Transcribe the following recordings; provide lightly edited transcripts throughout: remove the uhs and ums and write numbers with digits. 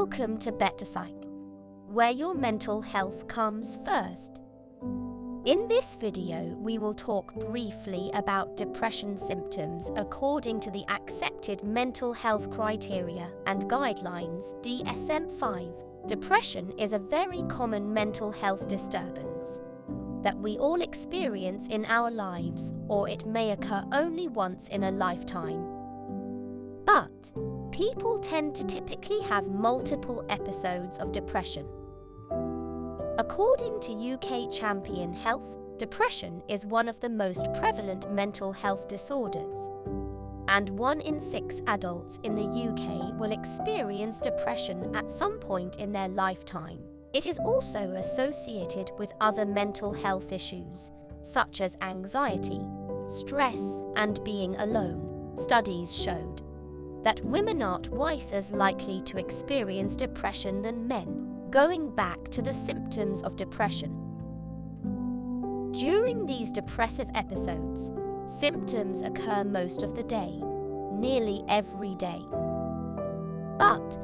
Welcome to BetterPsych, where your mental health comes first. In this video, we will talk briefly about depression symptoms according to the accepted mental health criteria and guidelines DSM-5. Depression is a very common mental health disturbance that we all experience in our lives, or it may occur only once in a lifetime. But people tend to typically have multiple episodes of depression. According to UK Champion Health, depression is one of the most prevalent mental health disorders, and 1 in 6 adults in the UK will experience depression at some point in their lifetime. It is also associated with other mental health issues, such as anxiety, stress, and being alone. Studies showed that women are twice as likely to experience depression than men. Going back to the symptoms of depression. During these depressive episodes, symptoms occur most of the day, nearly every day. But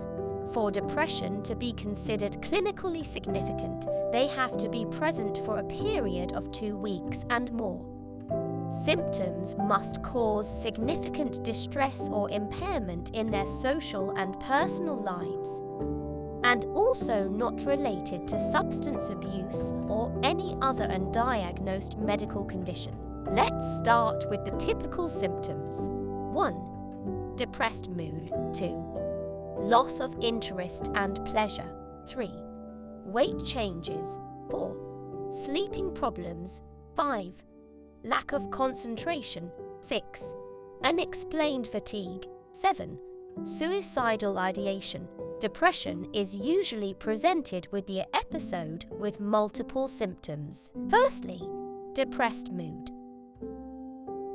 for depression to be considered clinically significant, they have to be present for a period of 2 weeks and more. Symptoms must cause significant distress or impairment in their social and personal lives, and also not related to substance abuse or any other undiagnosed medical condition. Let's start with the typical symptoms. 1. Depressed mood. 2. Loss of interest and pleasure. 3. Weight changes. 4. Sleeping problems. 5. Lack of concentration. 6. Unexplained fatigue. 7. Suicidal ideation. Depression is usually presented with the episode with multiple symptoms. Firstly, depressed mood.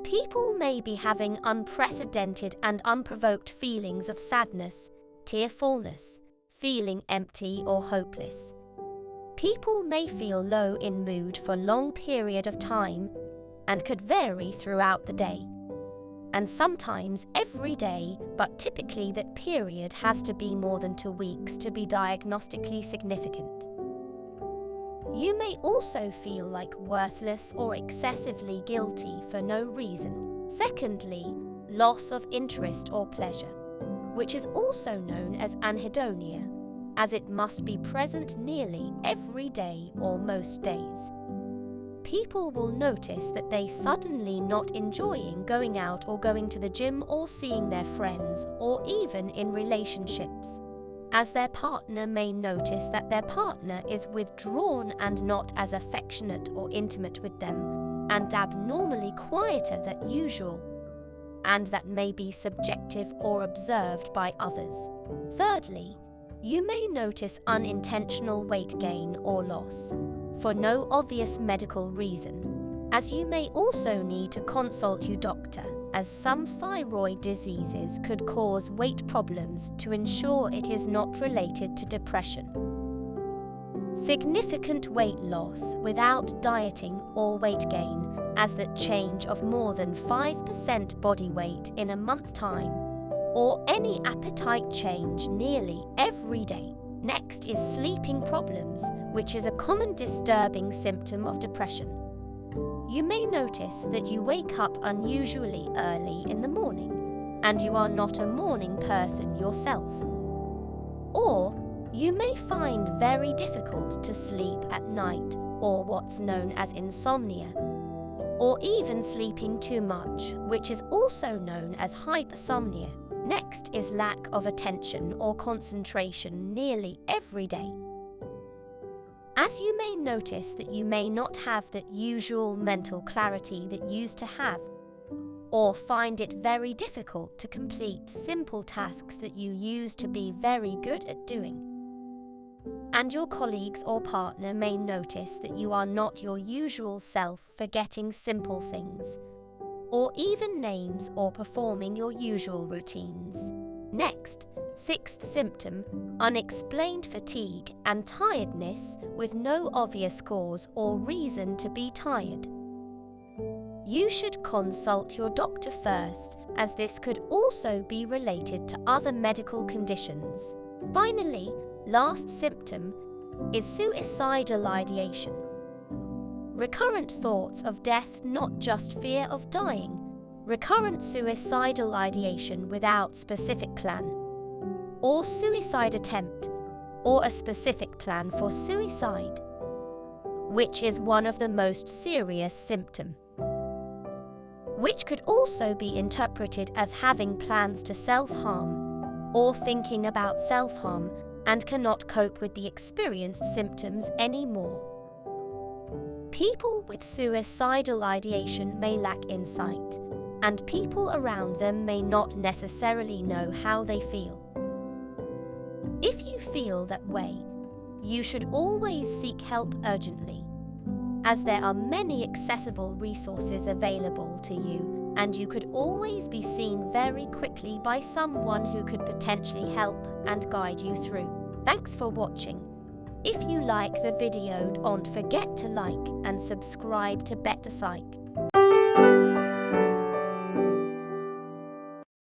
People may be having unprecedented and unprovoked feelings of sadness, tearfulness, feeling empty or hopeless. People may feel low in mood for a long period of time and could vary throughout the day, and sometimes every day, but typically that period has to be more than 2 weeks to be diagnostically significant. You may also feel like worthless or excessively guilty for no reason. Secondly, loss of interest or pleasure, which is also known as anhedonia, as it must be present nearly every day or most days. People will notice that they suddenly not enjoying going out or going to the gym or seeing their friends or even in relationships, as their partner may notice that their partner is withdrawn and not as affectionate or intimate with them, and abnormally quieter than usual, and that may be subjective or observed by others. Thirdly, you may notice unintentional weight gain or loss, for no obvious medical reason, as you may also need to consult your doctor, as some thyroid diseases could cause weight problems to ensure it is not related to depression. Significant weight loss without dieting or weight gain, as that change of more than 5% body weight in a month's time, or any appetite change nearly every day. Next is sleeping problems, which is a common disturbing symptom of depression. You may notice that you wake up unusually early in the morning, and you are not a morning person yourself. Or you may find very difficult to sleep at night, or what's known as insomnia, or even sleeping too much, which is also known as hypersomnia. Next is lack of attention or concentration nearly every day. As you may notice that you may not have that usual mental clarity that you used to have, or find it very difficult to complete simple tasks that you used to be very good at doing. And your colleagues or partner may notice that you are not your usual self, forgetting simple things, or even names, or performing your usual routines. Next, sixth symptom, unexplained fatigue and tiredness with no obvious cause or reason to be tired. You should consult your doctor first, as this could also be related to other medical conditions. Finally, last symptom is suicidal ideation. Recurrent thoughts of death, not just fear of dying. Recurrent suicidal ideation without specific plan, or suicide attempt, or a specific plan for suicide, which is one of the most serious symptoms, which could also be interpreted as having plans to self-harm or thinking about self-harm and cannot cope with the experienced symptoms anymore. People with suicidal ideation may lack insight, and people around them may not necessarily know how they feel. If you feel that way, you should always seek help urgently, as there are many accessible resources available to you, and you could always be seen very quickly by someone who could potentially help and guide you through. Thanks for watching. If you like the video, don't forget to like and subscribe to BetterPsych.